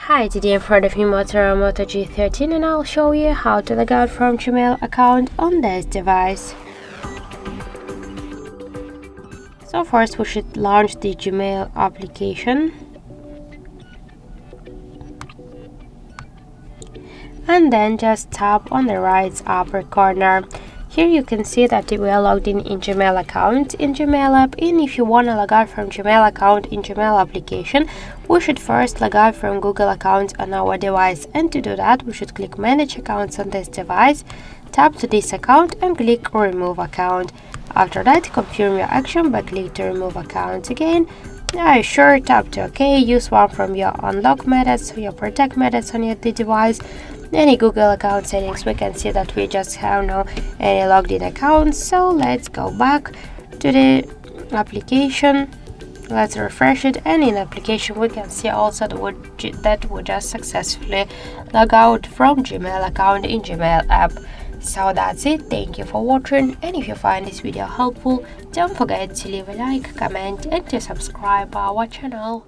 Hi, today I'm part of the MOTOROLA Moto G13 and I'll show you how to log out from Gmail account on this device. So first we should launch the Gmail application. And then just tap on the right upper corner. Here you can see that we are logged in Gmail account in Gmail app, and if you want to log out from Gmail account in Gmail application, we should first log out from Google account on our device, and to do that we should click manage accounts on this device, tap to this account and click remove account. After that, confirm your action by clicking to remove account again. Are you sure? Tap to OK, use one from your unlock methods, your protect methods on your device. Any Google account settings, we can see that we just have no any logged in accounts. So let's go back to the application. Let's refresh it, and in application we can see also that we just successfully log out from Gmail account in Gmail app. So that's it. Thank you for watching, and if you find this video helpful, don't forget to leave a like, comment and to subscribe our channel.